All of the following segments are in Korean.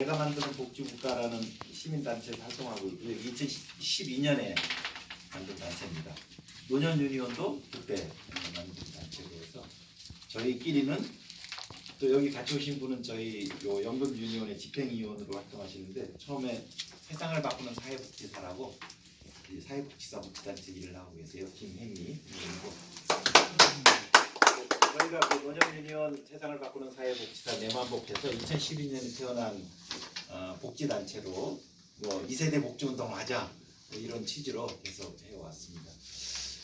제가 만드는 복지국가라는 시민단체에서 활동하고 있고요. 2012년에 만든 단체입니다. 노년 유니온도 그때 만든 단체로 해서 저희끼리는 또 여기 같이 오신 분은 저희 요 연금 유니온의 집행위원으로 활동하시는데 처음에 세상을 바꾸는 사회복지사라고 이 사회복지사 복지단체 일을 하고 계세요. 김혜미 의원이고 저희가 그 노년 유니온 세상을 바꾸는 사회복지사 내만복해서 2012년에 태어난 복지단체로 뭐 2세대 복지운동을 하자 이런 취지로 계속 해왔습니다.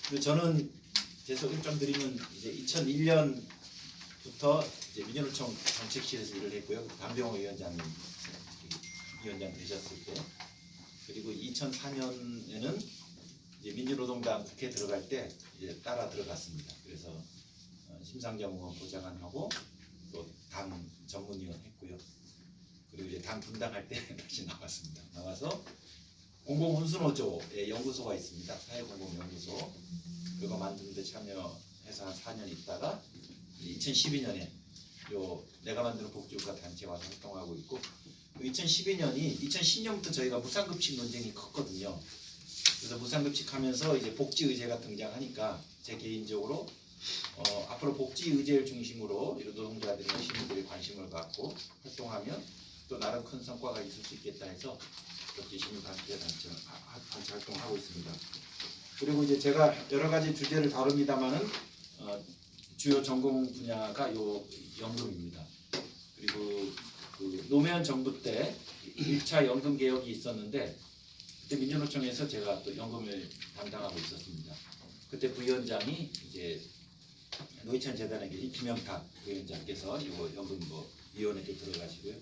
그리고 저는 계속 일점 드리면 이제 2001년부터 이제 민주노총 정책실에서 일을 했고요. 담병호 위원장 되셨을 때, 그리고 2004년에는 이제 민주노동당 국회 들어갈 때 이제 따라 들어갔습니다. 그래서 심상정 보좌관하고 또 당 전문위원 했고요. 그리고 이제 당 분당할 때 다시 나왔습니다. 나와서 공공운수노조의 연구소가 있습니다. 사회공공연구소. 그거 만드는데 참여해서 한 4년 있다가 2012년에 요 내가 만드는 복지국가 단체 와서 활동하고 있고, 2010년부터 저희가 무상급식 논쟁이 컸거든요. 그래서 무상급식 하면서 이제 복지의제가 등장하니까 제 개인적으로 앞으로 복지의제를 중심으로 이런 노동자들이나 시민들이 관심을 갖고 활동하면 또 나름 큰 성과가 있을 수 있겠다 해서 이렇게 시민단체 활동하고 있습니다. 그리고 이제 제가 여러 가지 주제를 다룹니다만은 주요 전공 분야가 요 연금입니다. 그리고 그 노무현 정부 때 1차 연금 개혁이 있었는데 그때 민주노총에서 제가 또 연금을 담당하고 있었습니다. 그때 부위원장이 이제 노회찬 재단에 계신 김영탁 부위원장께서 이거 연금 위원회에 들어가시고요.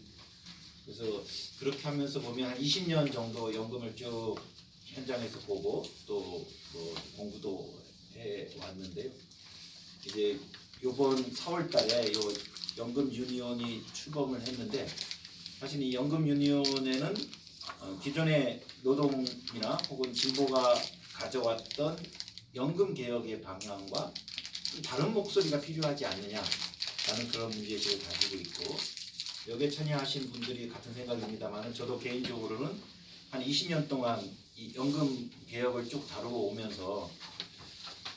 그래서 그렇게 하면서 보면 한 20년 정도 연금을 쭉 현장에서 보고 또 공부도 해 왔는데요. 이제 이번 4월달에 요 연금 유니온이 출범을 했는데, 사실 이 연금 유니온에는 기존의 노동이나 혹은 진보가 가져왔던 연금 개혁의 방향과 다른 목소리가 필요하지 않느냐라는 그런 문제의식을 가지고 있고, 여기에 참여하신 분들이 같은 생각입니다만 저도 개인적으로는 한 20년 동안 이 연금 개혁을 쭉 다루고 오면서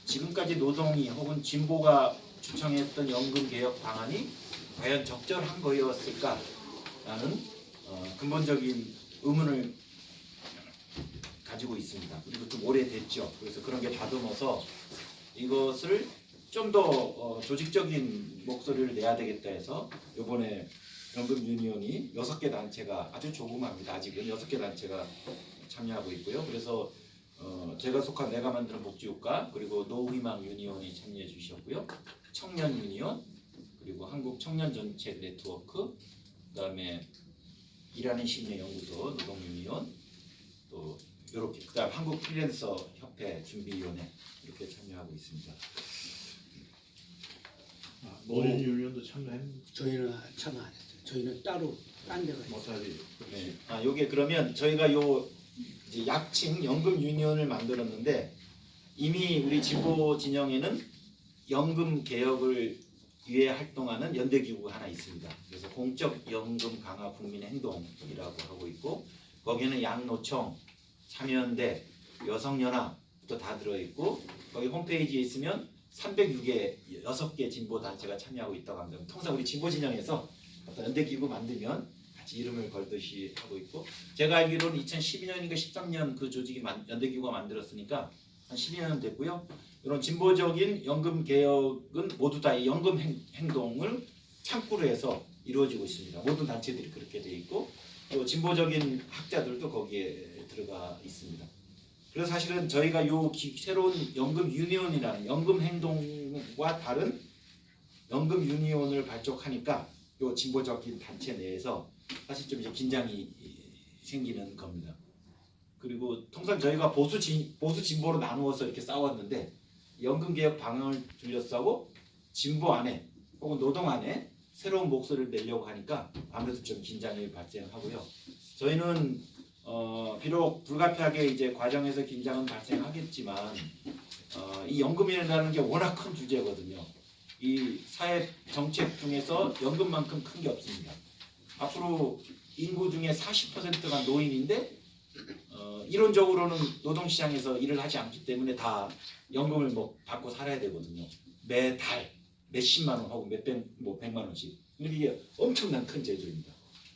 지금까지 노동이 혹은 진보가 주창했던 연금 개혁 방안이 과연 적절한 거였을까라는 근본적인 의문을 가지고 있습니다. 그리고 좀 오래됐죠. 그래서 그런 게 다듬어서 이것을 좀 더 조직적인 목소리를 내야 되겠다 해서 이번에 연금 유니온이 6개 단체가, 아주 조그마합니다. 아직은 6개 단체가 참여하고 있고요. 그래서 제가 속한 내가 만드는 복지국가, 그리고 노후희망 유니온이 참여해 주셨고요. 청년 유니온, 그리고 한국 청년 정책 네트워크, 그다음에 일하는 심리 연구소 노동 유니온, 또 이렇게 그다음 한국 프리랜서 협회 준비위원회 이렇게 참여하고 있습니다. 노년 유니온도 참여했는데 저희는 참여 안 했어요. 저희는 따로 딴 데가 있어요. 못하지. 네. 요게 그러면 저희가 요 이제 약칭 연금 유니온을 만들었는데, 이미 우리 진보 진영에는 연금 개혁을 위해 활동하는 연대기구가 하나 있습니다. 그래서 공적 연금 강화 국민 행동이라고 하고 있고, 거기는 양노총, 참여연대, 여성연합도 다 들어있고, 거기 홈페이지에 있으면 306개 6개 진보 단체가 참여하고 있다고 합니다. 통상 우리 진보 진영에서 어떤 연대기구 만들면 같이 이름을 걸듯이 하고 있고, 제가 알기로는 2012년인가 13년 그 조직이 연대기구가 만들었으니까 한 12년 됐고요. 이런 진보적인 연금 개혁은 모두 다 이 연금 행동을 창구로 해서 이루어지고 있습니다. 모든 단체들이 그렇게 돼 있고, 또 진보적인 학자들도 거기에 들어가 있습니다. 그래서 사실은 저희가 요 새로운 연금 유니온이라는 연금 행동과 다른 연금 유니온을 발족하니까 요 진보적인 단체 내에서 사실 좀 이제 긴장이 생기는 겁니다. 그리고 통상 저희가 보수 진보로 나누어서 이렇게 싸웠는데, 연금 개혁 방향을 둘러싸고 진보 안에 혹은 노동 안에 새로운 목소리를 내려고 하니까 아무래도 좀 긴장이 발생하고요. 저희는 비록 불가피하게 이제 과정에서 긴장은 발생하겠지만 이 연금이라는 게 워낙 큰 주제거든요. 이 사회 정책 중에서 연금만큼 큰 게 없습니다. 앞으로 인구 중에 40%가 노인인데 이론적으로는 노동시장에서 일을 하지 않기 때문에 다 연금을 뭐 받고 살아야 되거든요. 매달 몇십만 원 혹은 뭐 100만 원씩. 이게 엄청난 큰 제조입니다.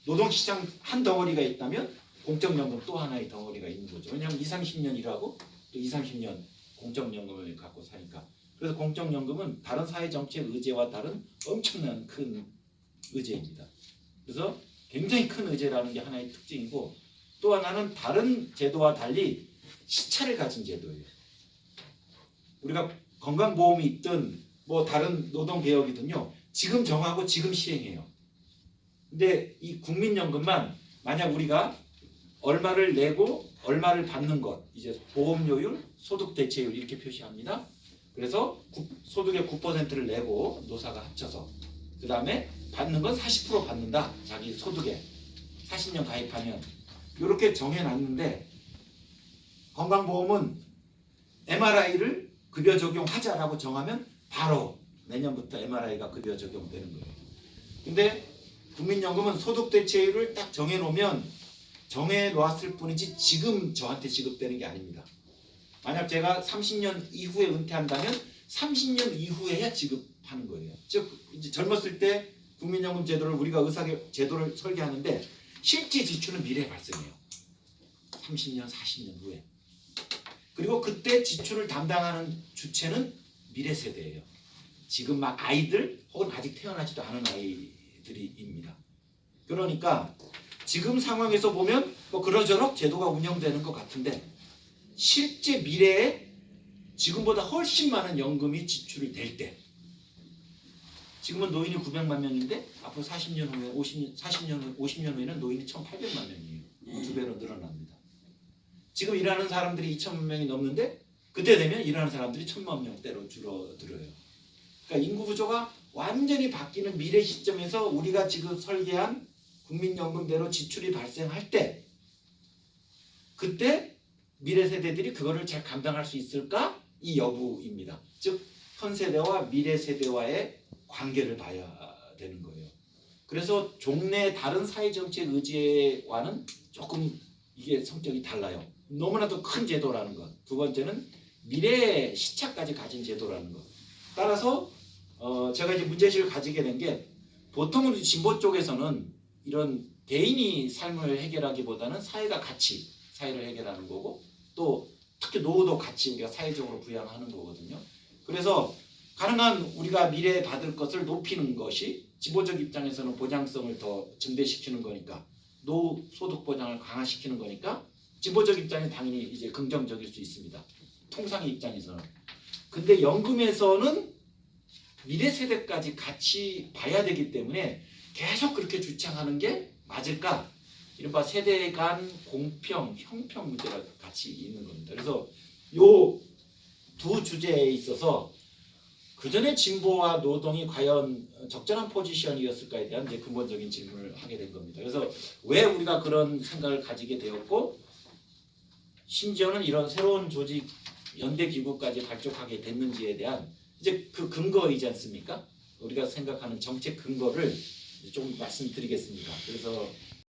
노동시장 한 덩어리가 있다면 공적연금 또 하나의 덩어리가 있는 거죠. 왜냐하면 20, 30년 일하고 또 20, 30년 공적연금을 갖고 사니까. 그래서 공적연금은 다른 사회정책 의제와 다른 엄청난 큰 의제입니다. 그래서 굉장히 큰 의제라는 게 하나의 특징이고, 또 하나는 다른 제도와 달리 시차를 가진 제도예요. 우리가 건강보험이 있든 뭐 다른 노동개혁이든요, 지금 정하고 지금 시행해요. 근데 이 국민연금만 만약 우리가 얼마를 내고 얼마를 받는 것, 이제 보험료율, 소득대체율 이렇게 표시합니다. 그래서 소득의 9%를 내고 노사가 합쳐서, 그 다음에 받는 건 40% 받는다. 자기 소득에 40년 가입하면 이렇게 정해놨는데, 건강보험은 MRI를 급여 적용하자라고 정하면 바로 내년부터 MRI가 급여 적용되는 거예요. 근데 국민연금은 소득대체율을 딱 정해놓으면 정해놓았을 뿐이지 지금 저한테 지급되는 게 아닙니다. 만약 제가 30년 이후에 은퇴한다면 30년 이후에야 지급하는 거예요. 즉 이제 젊었을 때 국민연금 제도를 우리가 제도를 설계하는데 실제 지출은 미래에 발생해요. 30년, 40년 후에. 그리고 그때 지출을 담당하는 주체는 미래 세대예요. 지금 막 아이들 혹은 아직 태어나지도 않은 아이들입니다. 그러니까 지금 상황에서 보면 뭐 그러저럭 제도가 운영되는 것 같은데, 실제 미래에 지금보다 훨씬 많은 연금이 지출이 될 때, 지금은 노인이 900만 명인데 앞으로 40년 후에 50년 후에는 노인이 1,800만 명이에요. 2배로 늘어납니다. 지금 일하는 사람들이 2천만 명이 넘는데 그때 되면 일하는 사람들이 1,000만 명대로 줄어들어요. 그러니까 인구 구조가 완전히 바뀌는 미래 시점에서 우리가 지금 설계한 국민연금대로 지출이 발생할 때, 그때 미래 세대들이 그거를 잘 감당할 수 있을까? 이 여부입니다. 즉 현 세대와 미래 세대와의 관계를 봐야 되는 거예요. 그래서 종래 다른 사회정책 의제와는 조금 이게 성격이 달라요. 너무나도 큰 제도라는 것. 두 번째는 미래의 시차까지 가진 제도라는 것. 따라서 제가 이제 문제의식을 가지게 된 게, 보통은 진보 쪽에서는 이런 개인이 삶을 해결하기보다는 사회가 같이 사회를 해결하는 거고, 또 특히 노후도 같이 우리가 사회적으로 부양하는 거거든요. 그래서 가능한 우리가 미래에 받을 것을 높이는 것이 진보적 입장에서는 보장성을 더 증대시키는 거니까, 노후 소득 보장을 강화시키는 거니까 진보적 입장에 당연히 이제 긍정적일 수 있습니다. 통상의 입장에서는. 근데 연금에서는 미래 세대까지 같이 봐야 되기 때문에 계속 그렇게 주창하는 게 맞을까? 이른바 세대 간 공평, 형평 문제가 같이 있는 겁니다. 그래서 요 두 주제에 있어서 그전에 진보와 노동이 과연 적절한 포지션이었을까에 대한 이제 근본적인 질문을 하게 된 겁니다. 그래서 왜 우리가 그런 생각을 가지게 되었고, 심지어는 이런 새로운 조직 연대기구까지 발족하게 됐는지에 대한 이제 그 근거이지 않습니까? 우리가 생각하는 정책 근거를 좀 말씀드리겠습니다. 그래서